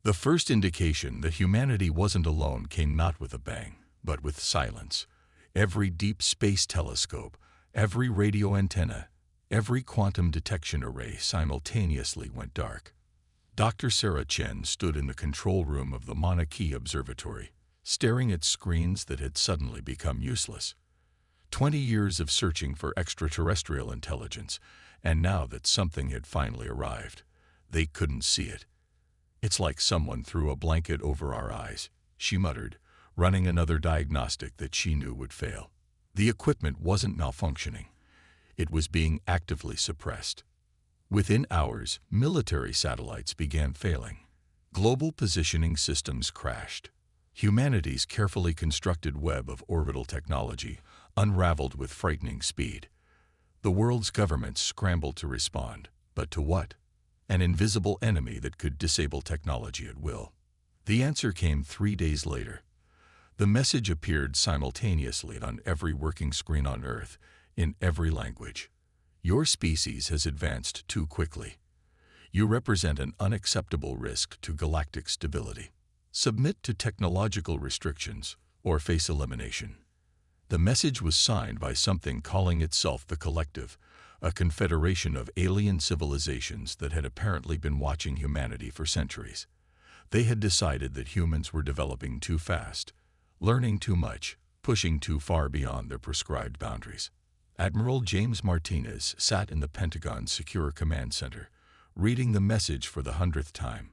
The first indication that humanity wasn't alone came not with a bang, but with silence. Every deep space telescope, every radio antenna, every quantum detection array simultaneously went dark. Dr. Sarah Chen stood in the control room of the Mauna Kea Observatory, staring at screens that had suddenly become useless. 20 years of searching for extraterrestrial intelligence, and now that something had finally arrived, they couldn't see it. "It's like someone threw a blanket over our eyes," she muttered, running another diagnostic that she knew would fail. The equipment wasn't malfunctioning. It was being actively suppressed. Within hours, military satellites began failing. Global positioning systems crashed. Humanity's carefully constructed web of orbital technology unraveled with frightening speed. The world's governments scrambled to respond, but to what? An invisible enemy that could disable technology at will. The answer came 3 days later. The message appeared simultaneously on every working screen on Earth, in every language. Your species has advanced too quickly. You represent an unacceptable risk to galactic stability. Submit to technological restrictions or face elimination. The message was signed by something calling itself the Collective, a confederation of alien civilizations that had apparently been watching humanity for centuries. They had decided that humans were developing too fast, learning too much, pushing too far beyond their prescribed boundaries. Admiral James Martinez sat in the Pentagon's Secure Command Center, reading the message for the 100th time.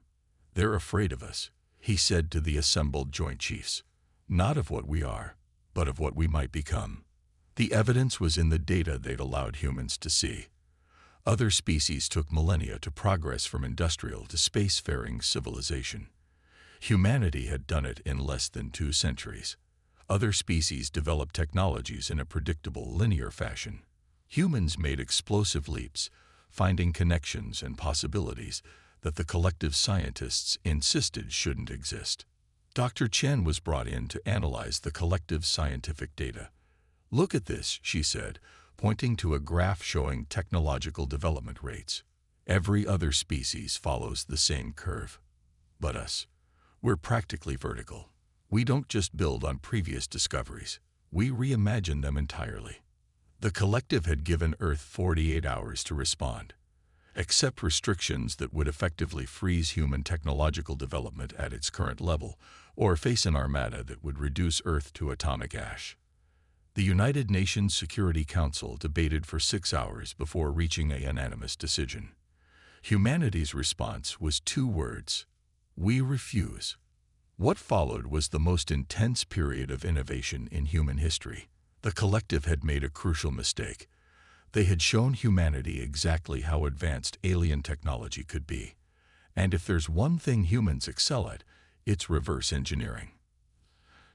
"They're afraid of us," he said to the assembled Joint Chiefs. "Not of what we are, but of what we might become." The evidence was in the data they'd allowed humans to see. Other species took millennia to progress from industrial to spacefaring civilization. Humanity had done it in less than 2 centuries. Other species developed technologies in a predictable, linear fashion. Humans made explosive leaps, finding connections and possibilities that the collective scientists insisted shouldn't exist. Dr. Chen was brought in to analyze the collective scientific data. "Look at this," she said, pointing to a graph showing technological development rates. "Every other species follows the same curve. But us, we're practically vertical. We don't just build on previous discoveries, we reimagine them entirely." The collective had given Earth 48 hours to respond. Accept restrictions that would effectively freeze human technological development at its current level, or face an armada that would reduce Earth to atomic ash. The United Nations Security Council debated for 6 hours before reaching a unanimous decision. Humanity's response was 2 words: "We refuse." What followed was the most intense period of innovation in human history. The collective had made a crucial mistake. They had shown humanity exactly how advanced alien technology could be. And if there's one thing humans excel at, it's reverse engineering.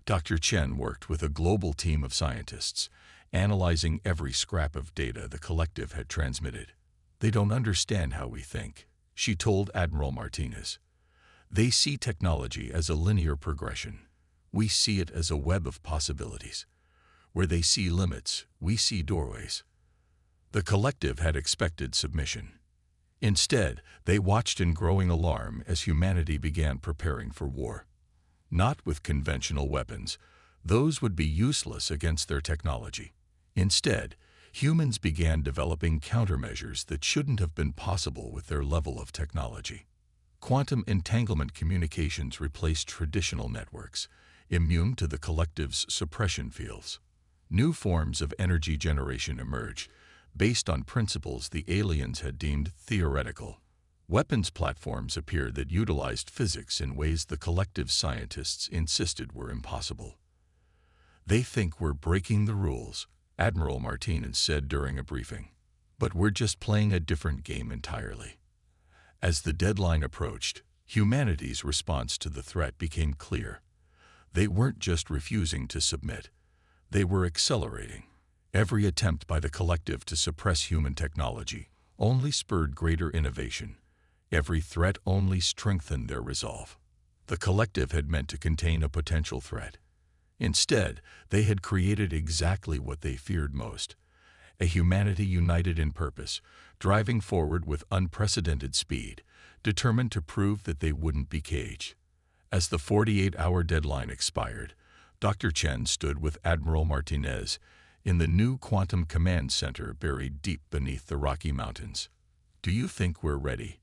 Dr. Chen worked with a global team of scientists, analyzing every scrap of data the collective had transmitted. "They don't understand how we think," she told Admiral Martinez. "They see technology as a linear progression. We see it as a web of possibilities. Where they see limits, we see doorways." The collective had expected submission. Instead, they watched in growing alarm as humanity began preparing for war. Not with conventional weapons. Those would be useless against their technology. Instead, humans began developing countermeasures that shouldn't have been possible with their level of technology. Quantum entanglement communications replaced traditional networks, immune to the collective's suppression fields. New forms of energy generation emerged, based on principles the aliens had deemed theoretical. Weapons platforms appeared that utilized physics in ways the collective scientists insisted were impossible. "They think we're breaking the rules," Admiral Martinez said during a briefing. "But we're just playing a different game entirely." As the deadline approached, humanity's response to the threat became clear. They weren't just refusing to submit. They were accelerating. Every attempt by the collective to suppress human technology only spurred greater innovation. Every threat only strengthened their resolve. The collective had meant to contain a potential threat. Instead, they had created exactly what they feared most: a humanity united in purpose, driving forward with unprecedented speed, determined to prove that they wouldn't be caged. As the 48-hour deadline expired, Dr. Chen stood with Admiral Martinez in the new Quantum Command Center buried deep beneath the Rocky Mountains. "Do you think we're ready?"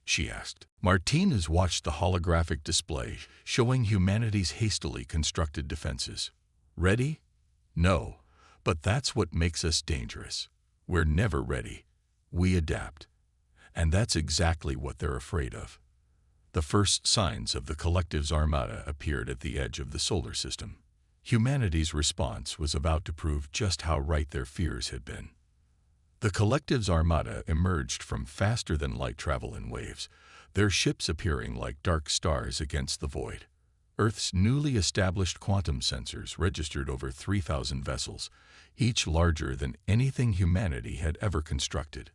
she asked. Martinez watched the holographic display showing humanity's hastily constructed defenses. "Ready? No, but that's what makes us dangerous. We're never ready. We adapt." And that's exactly what they're afraid of. The first signs of the collective's armada appeared at the edge of the solar system. Humanity's response was about to prove just how right their fears had been. The collective's armada emerged from faster-than-light travel in waves, their ships appearing like dark stars against the void. Earth's newly established quantum sensors registered over 3,000 vessels, each larger than anything humanity had ever constructed.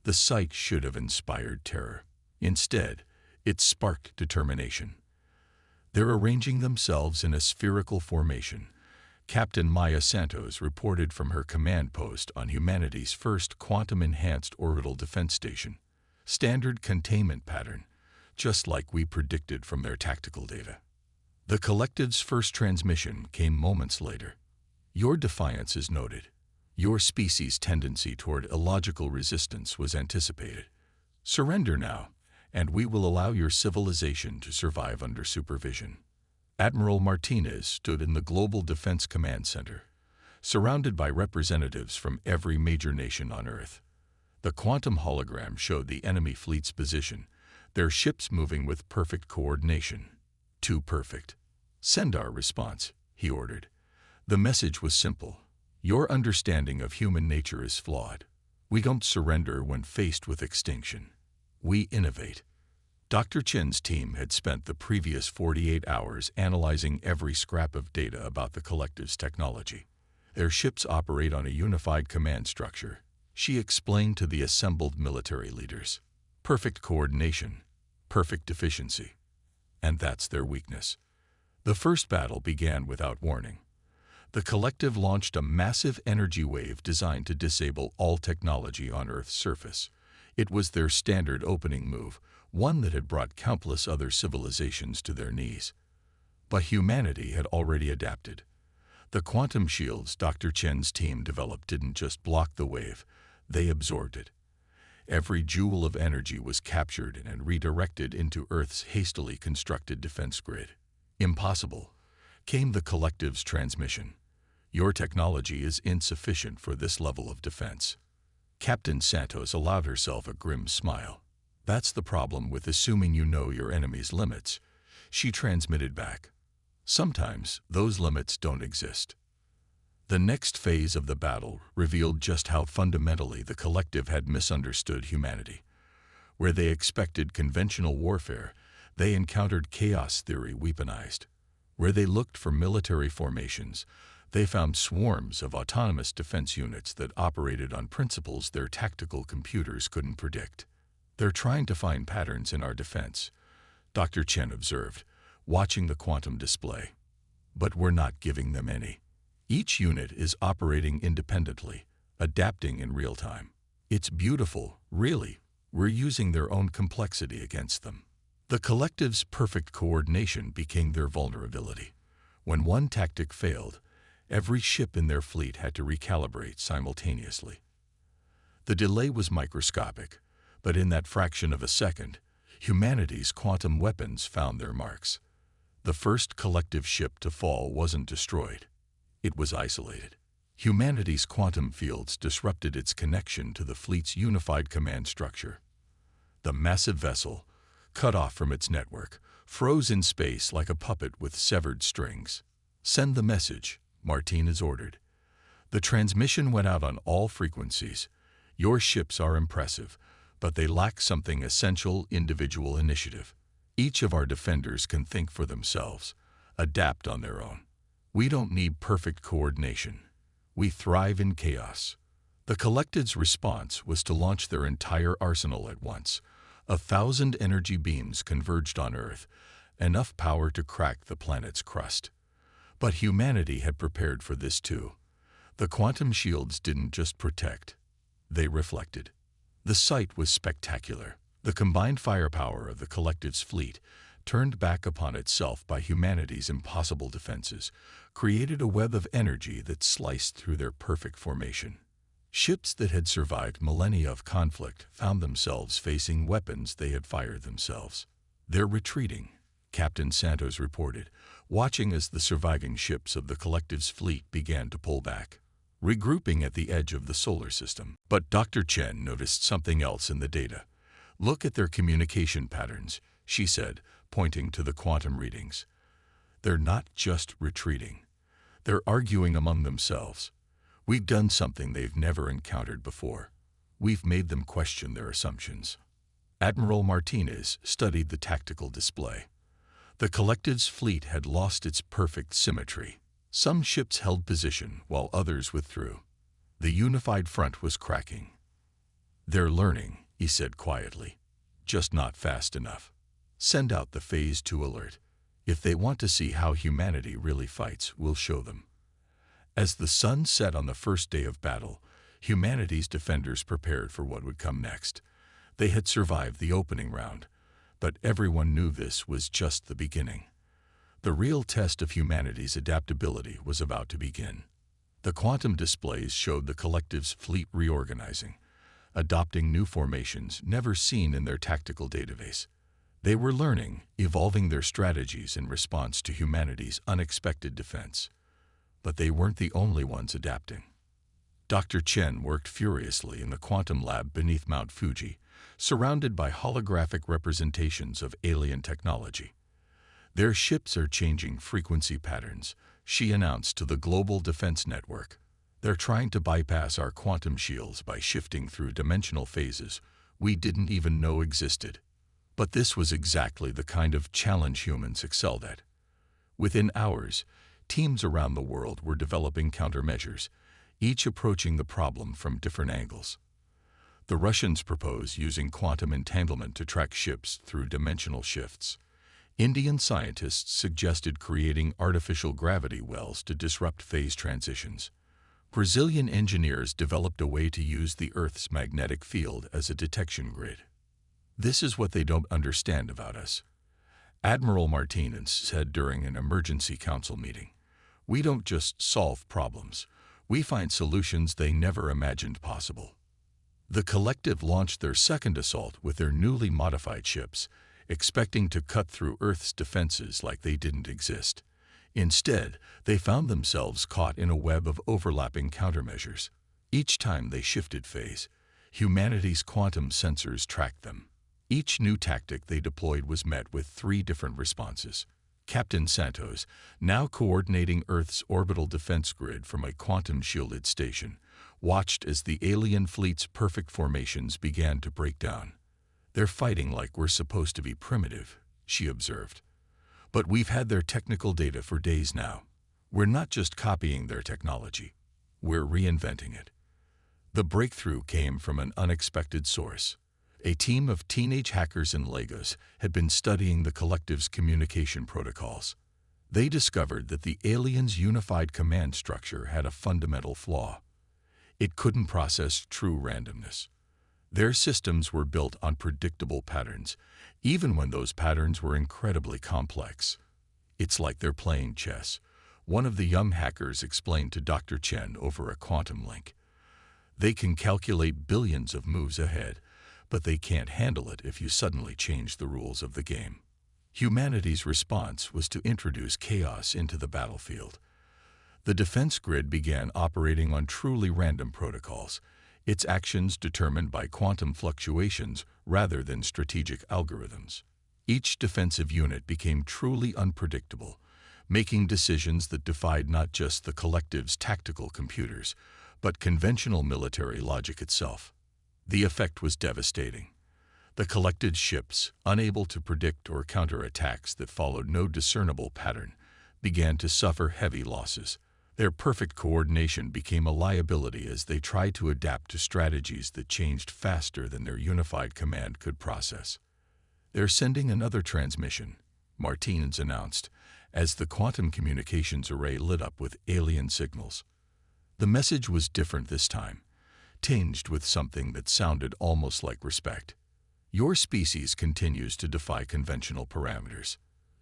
The sight should have inspired terror. Instead, it sparked determination. They're arranging themselves in a spherical formation. Captain Maya Santos reported from her command post on humanity's first quantum-enhanced orbital defense station. Standard containment pattern, just like we predicted from their tactical data. The collective's first transmission came moments later. "Your defiance is noted. Your species' tendency toward illogical resistance was anticipated. Surrender now, and we will allow your civilization to survive under supervision." Admiral Martinez stood in the Global Defense Command Center, surrounded by representatives from every major nation on Earth. The quantum hologram showed the enemy fleet's position, their ships moving with perfect coordination. "Too perfect. Send our response," he ordered. The message was simple. "Your understanding of human nature is flawed. We don't surrender when faced with extinction. We innovate." Dr. Chen's team had spent the previous 48 hours analyzing every scrap of data about the collective's technology. Their ships operate on a unified command structure, she explained to the assembled military leaders. Perfect coordination, perfect efficiency. And that's their weakness. The first battle began without warning. The collective launched a massive energy wave designed to disable all technology on Earth's surface. It was their standard opening move, one that had brought countless other civilizations to their knees. But humanity had already adapted. The quantum shields Dr. Chen's team developed didn't just block the wave, they absorbed it. Every joule of energy was captured and redirected into Earth's hastily constructed defense grid. "Impossible," came the collective's transmission. "Your technology is insufficient for this level of defense." Captain Santos allowed herself a grim smile. "That's the problem with assuming you know your enemy's limits," she transmitted back. "Sometimes those limits don't exist." The next phase of the battle revealed just how fundamentally the collective had misunderstood humanity. Where they expected conventional warfare, they encountered chaos theory weaponized. Where they looked for military formations, they found swarms of autonomous defense units that operated on principles their tactical computers couldn't predict. "They're trying to find patterns in our defense," Dr. Chen observed, watching the quantum display. "But we're not giving them any. Each unit is operating independently, adapting in real time. It's beautiful, really. We're using their own complexity against them." The collective's perfect coordination became their vulnerability. When one tactic failed, every ship in their fleet had to recalibrate simultaneously. The delay was microscopic, but in that fraction of a second, humanity's quantum weapons found their marks. The first collective ship to fall wasn't destroyed. It was isolated. Humanity's quantum fields disrupted its connection to the fleet's unified command structure. The massive vessel, cut off from its network, froze in space like a puppet with severed strings. "Send the message," Martinez ordered. The transmission went out on all frequencies. "Your ships are impressive, but they lack something essential: individual initiative. Each of our defenders can think for themselves, adapt on their own. We don't need perfect coordination. We thrive in chaos." The collective's response was to launch their entire arsenal at once. 1,000 energy beams converged on Earth, enough power to crack the planet's crust. But humanity had prepared for this too. The quantum shields didn't just protect, they reflected. The sight was spectacular. The combined firepower of the collective's fleet, turned back upon itself by humanity's impossible defenses, created a web of energy that sliced through their perfect formation. Ships that had survived millennia of conflict found themselves facing weapons they had fired themselves. "They're retreating," Captain Santos reported, watching as the surviving ships of the collective's fleet began to pull back, regrouping at the edge of the solar system. But Dr. Chen noticed something else in the data. "Look at their communication patterns," she said, pointing to the quantum readings. "They're not just retreating. They're arguing among themselves. We've done something they've never encountered before. We've made them question their assumptions." Admiral Martinez studied the tactical display. The collective's fleet had lost its perfect symmetry. Some ships held position while others withdrew. The unified front was cracking. "They're learning," he said quietly. "Just not fast enough. Send out the Phase 2 alert. If they want to see how humanity really fights, we'll show them." As the sun set on the first day of battle, humanity's defenders prepared for what would come next. They had survived the opening round, but everyone knew this was just the beginning. The real test of humanity's adaptability was about to begin. The quantum displays showed the collective's fleet reorganizing, adopting new formations never seen in their tactical database. They were learning, evolving their strategies in response to humanity's unexpected defense. But they weren't the only ones adapting. Dr. Chen worked furiously in the quantum lab beneath Mount Fuji, surrounded by holographic representations of alien technology. "Their ships are changing frequency patterns," she announced to the Global Defense Network. "They're trying to bypass our quantum shields by shifting through dimensional phases we didn't even know existed." But this was exactly the kind of challenge humans excelled at. Within hours, teams around the world were developing countermeasures, each approaching the problem from different angles. The Russians proposed using quantum entanglement to track ships through dimensional shifts. Indian scientists suggested creating artificial gravity wells to disrupt phase transitions. Brazilian engineers developed a way to use the Earth's magnetic field as a detection grid. "This is what they don't understand about us," Admiral Martinez said during an emergency council meeting. "We don't just solve problems. We find solutions they never imagined possible." The collective launched their second assault with their newly modified ships, expecting to cut through Earth's defenses like they didn't exist. Instead, they found themselves caught in a web of overlapping countermeasures. Each time they shifted phase, humanity's quantum sensors tracked them. Each new tactic they deployed was met with 3 different responses. Captain Santos, now coordinating Earth's orbital defense grid from a quantum-shielded station, watched as the alien fleet's perfect formations began to break down. "They're fighting like we're supposed to be primitive," she observed. "But we've had their technical data for days now. We're not just copying their technology, we're reinventing it." The breakthrough came from an unexpected source. A team of teenage hackers in Lagos had been studying the collective's communication protocols. They discovered that the aliens' unified command structure had a fundamental flaw. It couldn't process true randomness. Their systems were built on predictable patterns, even when those patterns were incredibly complex. "It's like they're playing chess," one of the young hackers explained to Dr. Chen over a quantum link. "They can calculate billions of moves ahead, but they can't handle it if you suddenly change the rules of the game." Humanity's response was to introduce chaos into the battlefield. The defense grid began operating on truly random protocols, its actions determined by quantum fluctuations rather than strategic algorithms. Each defensive unit became truly unpredictable, making decisions that defied not just the collective's tactical computers, but conventional military logic itself. The effect was devastating. The collected ships, unable to predict or counter attacks that followed no discernible pattern, began to suffer heavy losses. Their perfect coordination became a liability as they tried to adapt to strategies that changed faster than their unified command could process. "They're sending another transmission," Martinez announced, as the quantum communications array lit up with alien signals. The message was different this time, tinged with something that sounded almost like respect. Your species continues to defy conventional parameters.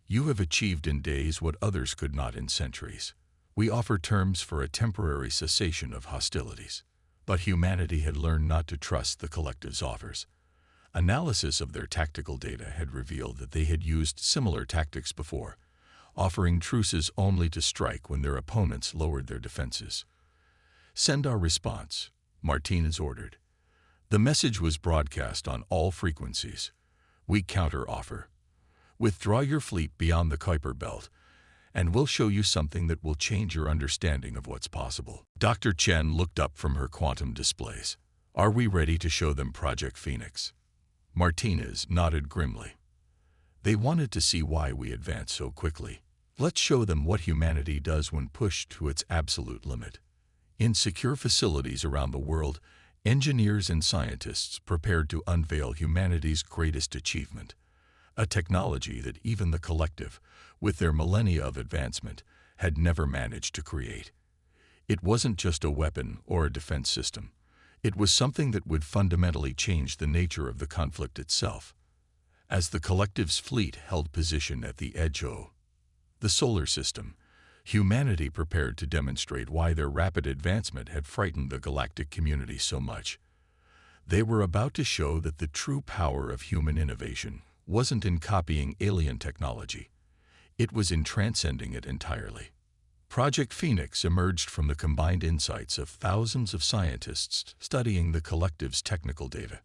You have achieved in days what others could not in centuries. We offer terms for a temporary cessation of hostilities. But humanity had learned not to trust the collective's offers. Analysis of their tactical data had revealed that they had used similar tactics before, offering truces only to strike when their opponents lowered their defenses. "Send our response," Martinez ordered. The message was broadcast on all frequencies. "We counter-offer. Withdraw your fleet beyond the Kuiper Belt, and we'll show you something that will change your understanding of what's possible." Dr. Chen looked up from her quantum displays. "Are we ready to show them Project Phoenix?" Martinez nodded grimly. "They wanted to see why we advance so quickly. Let's show them what humanity does when pushed to its absolute limit." In secure facilities around the world, engineers and scientists prepared to unveil humanity's greatest achievement, a technology that even the collective, with their millennia of advancement, had never managed to create. It wasn't just a weapon or a defense system. It was something that would fundamentally change the nature of the conflict itself. As the collective's fleet held position at the edge of the solar system, humanity prepared to demonstrate why their rapid advancement had frightened the galactic community so much. They were about to show that the true power of human innovation wasn't in copying alien technology. It was in transcending it entirely. Project Phoenix emerged from the combined insights of thousands of scientists studying the collective's technical data.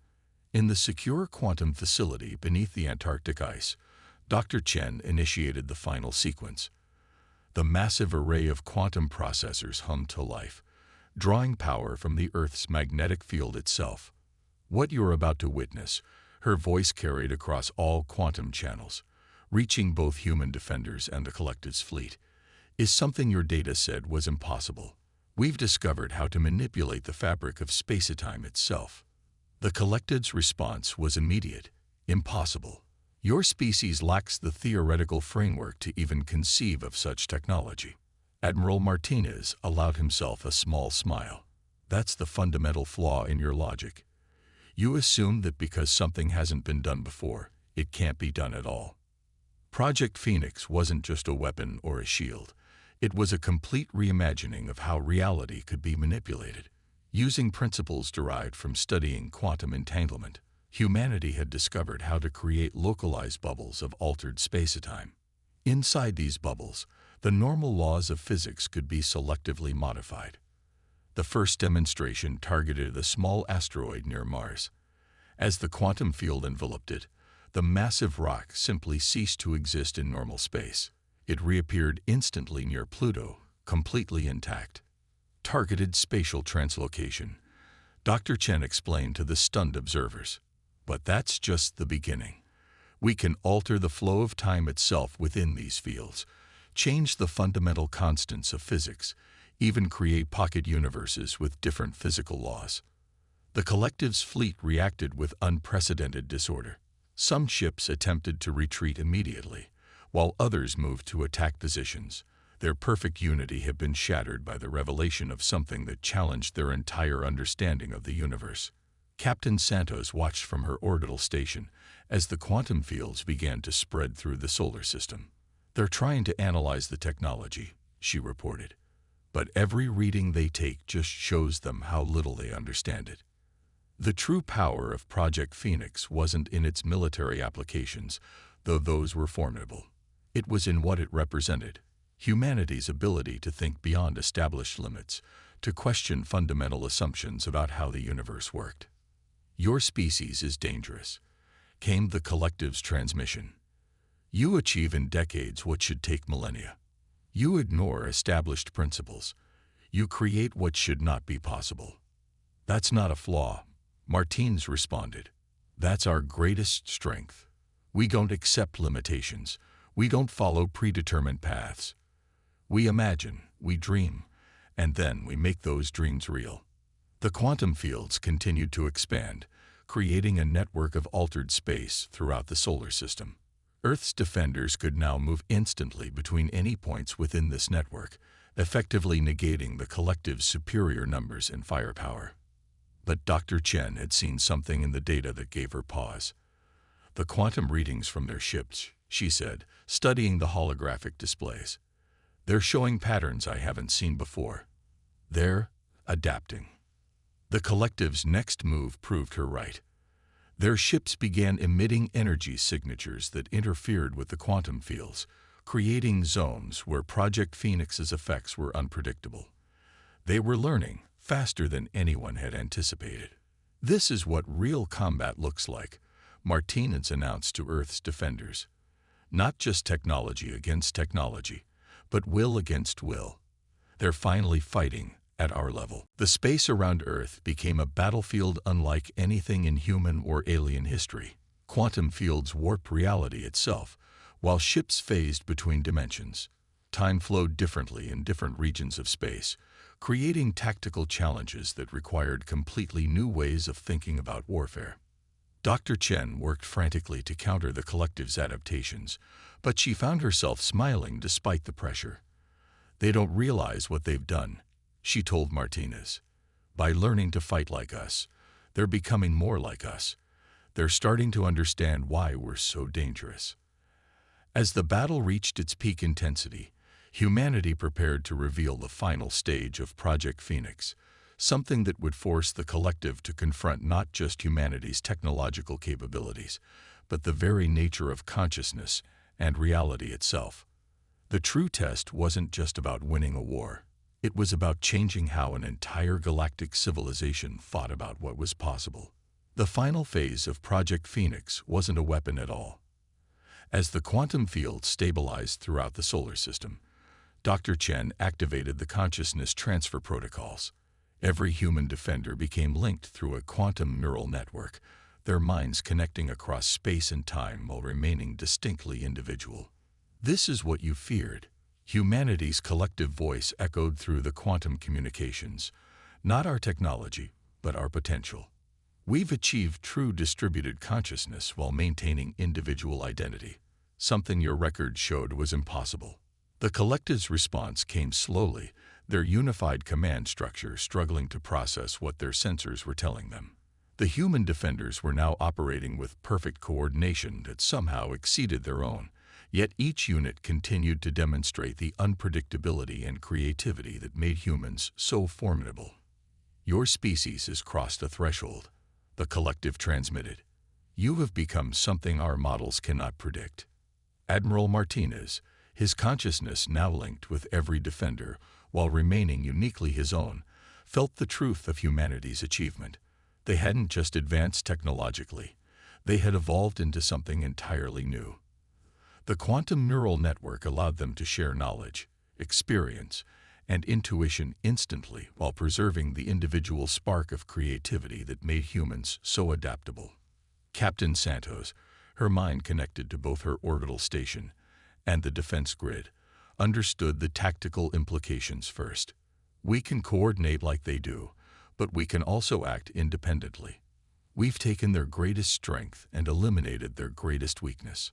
In the secure quantum facility beneath the Antarctic ice, Dr. Chen initiated the final sequence. The massive array of quantum processors hummed to life, drawing power from the Earth's magnetic field itself. "What you're about to witness," her voice carried across all quantum channels, reaching both human defenders and the collective's fleet, "is something your data said was impossible. We've discovered how to manipulate the fabric of space-time itself." The collective's response was immediate. "Impossible. Your species lacks the theoretical framework to even conceive of such technology." Admiral Martinez allowed himself a small smile. "That's the fundamental flaw in your logic. You assume that because something hasn't been done before, it can't be done at all." Project Phoenix wasn't just a weapon or a shield. It was a complete reimagining of how reality could be manipulated. Using principles derived from studying quantum entanglement, humanity had discovered how to create localized bubbles of altered space-time. Inside these bubbles, the normal laws of physics could be selectively modified. The first demonstration targeted a small asteroid near Mars. As the quantum field enveloped it, the massive rock simply ceased to exist in normal space. It reappeared instantly near Pluto, completely intact. "Targeted spatial translocation," Dr. Chen explained to the stunned observers. "But that's just the beginning. We can alter the flow of time itself within these fields, change the fundamental constants of physics, even create pocket universes with different physical laws." The collective's fleet reacted with unprecedented disorder. Some ships attempted to retreat immediately, while others moved to attack positions. Their perfect unity had been shattered by the revelation of something that challenged their entire understanding of the universe. Captain Santos watched from her orbital station as the quantum fields began to spread through the solar system. "They're trying to analyze the technology," she reported. "But every reading they take just shows them how little they understand it." The true power of Project Phoenix wasn't in its military applications, though those were formidable. It was in what it represented: humanity's ability to think beyond established limits, to question fundamental assumptions about how the universe worked. "Your species is dangerous," came the collective's transmission. "You achieve in decades what should take millennia. You ignore established principles. You create what should not be possible." "That's not a flaw," Martinez responded. "That's our greatest strength. We don't accept limitations. We don't follow predetermined paths. We imagine, we dream, and then we make those dreams real." The quantum fields continued to expand, creating a network of altered space throughout the solar system. Earth's defenders could now move instantly between any points within this network, effectively negating the collective's superior numbers and firepower. But Dr. Chen had seen something in the data that gave her pause. The quantum readings from their ships, she said, studying the holographic displays. They're showing patterns I haven't seen before. They're adapting. The collective's next move proved her right. Their ships began emitting energy signatures that interfered with the quantum fields, creating zones where Project Phoenix's effects were unpredictable. They were learning faster than anyone had anticipated. This is what real combat looks like, Martinez announced to Earth's defenders. Not just technology against technology, but will against will. They're finally fighting at our level. The space around Earth became a battlefield unlike anything in human or alien history. Quantum fields warped reality itself, while ships phased between dimensions. Time flowed differently in different regions of space, creating tactical challenges that required completely new ways of thinking about warfare. Dr. Chen worked frantically to counter the collective's adaptations, but she found herself smiling despite the pressure. They don't realize what they've done, she told Martinez. By learning to fight like us, they're becoming more like us. They're starting to understand why we're so dangerous. As the battle reached its peak intensity, humanity prepared to reveal the final stage of Project Phoenix, something that would force the collective to confront not just humanity's technological capabilities, but the very nature of consciousness and reality itself. The true test wasn't just about winning a war. It was about changing how an entire galactic civilization thought about what was possible. The final phase of Project Phoenix wasn't a weapon at all. As the quantum field stabilized throughout the solar system, Dr. Chen activated the consciousness transfer protocols. Every human defender became linked through a quantum neural network, their minds connecting across space and time while remaining distinctly individual. This is what you feared. Humanity's collective voice echoed through the quantum communications. Not our technology, but our potential. We've achieved true distributed consciousness while maintaining individual identity, something your record showed was impossible. The collective's response came slowly, their unified command structure struggling to process what their sensors were telling them. The human defenders were now operating with perfect coordination that somehow exceeded their own, yet each unit continued to demonstrate the unpredictability and creativity that made humans so formidable. Your species has crossed a threshold, the collective transmitted. You have become something our models cannot predict. Admiral Martinez, his consciousness now linked with every defender, while remaining uniquely his own, felt the truth of humanity's achievement. They hadn't just advanced technologically, they had evolved into something entirely new. The quantum neural network allowed them to share knowledge, experience, and intuition instantly while preserving the individual spark of creativity that made humans so adaptable. Captain Santos, her mind connected to both her orbital station and the defense grid, understood the tactical implications first. We can coordinate like they do, but we can also act independently. We've taken their greatest strength and eliminated their greatest weakness.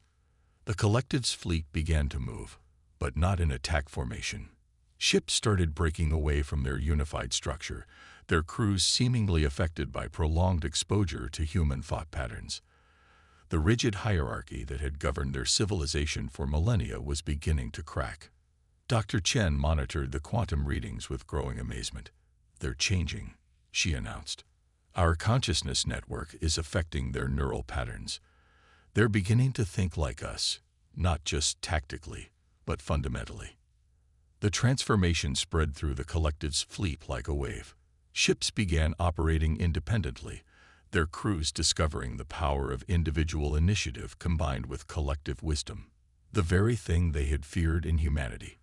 The collective's fleet began to move, but not in attack formation. Ships started breaking away from their unified structure, their crews seemingly affected by prolonged exposure to human thought patterns. The rigid hierarchy that had governed their civilization for millennia was beginning to crack. Dr. Chen monitored the quantum readings with growing amazement. They're changing, she announced. Our consciousness network is affecting their neural patterns. They're beginning to think like us, not just tactically, but fundamentally. The transformation spread through the collective's fleet like a wave. Ships began operating independently, their crews discovering the power of individual initiative combined with collective wisdom. The very thing they had feared in humanity,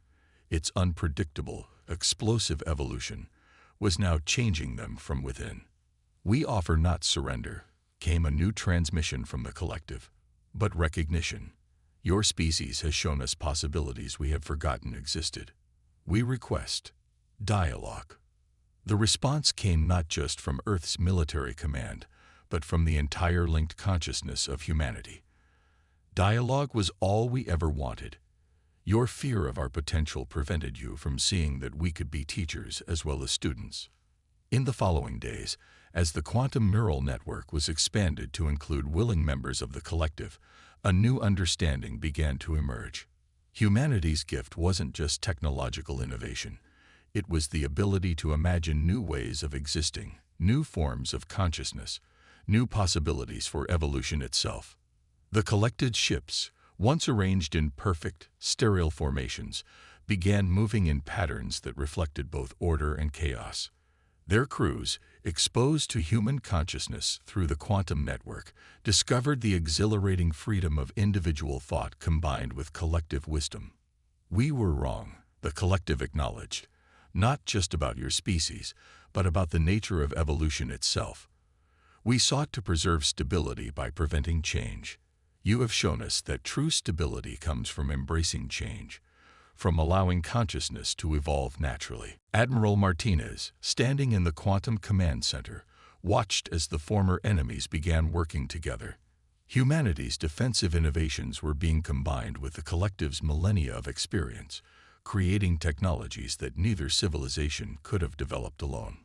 its unpredictable, explosive evolution, was now changing them from within. We offer not surrender, came a new transmission from the collective, but recognition. Your species has shown us possibilities we have forgotten existed. We request dialogue. The response came not just from Earth's military command, but from the entire linked consciousness of humanity. Dialogue was all we ever wanted. Your fear of our potential prevented you from seeing that we could be teachers as well as students. In the following days, as the quantum neural network was expanded to include willing members of the collective, a new understanding began to emerge. Humanity's gift wasn't just technological innovation. It was the ability to imagine new ways of existing, new forms of consciousness, new possibilities for evolution itself. The collected ships, once arranged in perfect, sterile formations, began moving in patterns that reflected both order and chaos. Their crews, exposed to human consciousness through the quantum network, discovered the exhilarating freedom of individual thought combined with collective wisdom. We were wrong, the collective acknowledged, not just about your species, but about the nature of evolution itself. We sought to preserve stability by preventing change. You have shown us that true stability comes from embracing change, from allowing consciousness to evolve naturally. Admiral Martinez, standing in the Quantum Command Center, watched as the former enemies began working together. Humanity's defensive innovations were being combined with the collective's millennia of experience, creating technologies that neither civilization could have developed alone.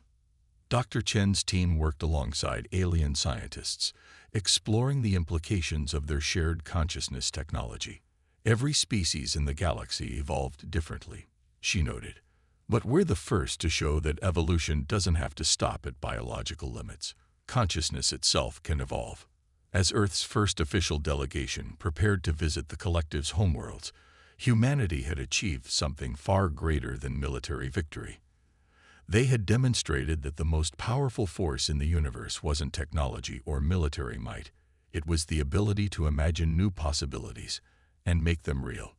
Dr. Chen's team worked alongside alien scientists, exploring the implications of their shared consciousness technology. Every species in the galaxy evolved differently, she noted. But we're the first to show that evolution doesn't have to stop at biological limits. Consciousness itself can evolve. As Earth's first official delegation prepared to visit the collective's homeworlds, humanity had achieved something far greater than military victory. They had demonstrated that the most powerful force in the universe wasn't technology or military might. It was the ability to imagine new possibilities and make them real.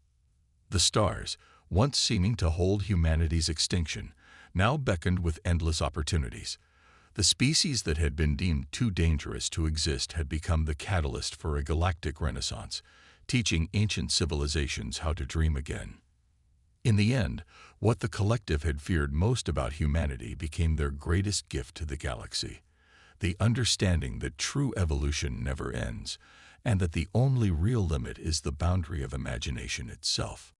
The stars, once seeming to hold humanity's extinction, now beckoned with endless opportunities. The species that had been deemed too dangerous to exist had become the catalyst for a galactic renaissance, teaching ancient civilizations how to dream again. In the end, what the collective had feared most about humanity became their greatest gift to the galaxy: the understanding that true evolution never ends, and that the only real limit is the boundary of imagination itself.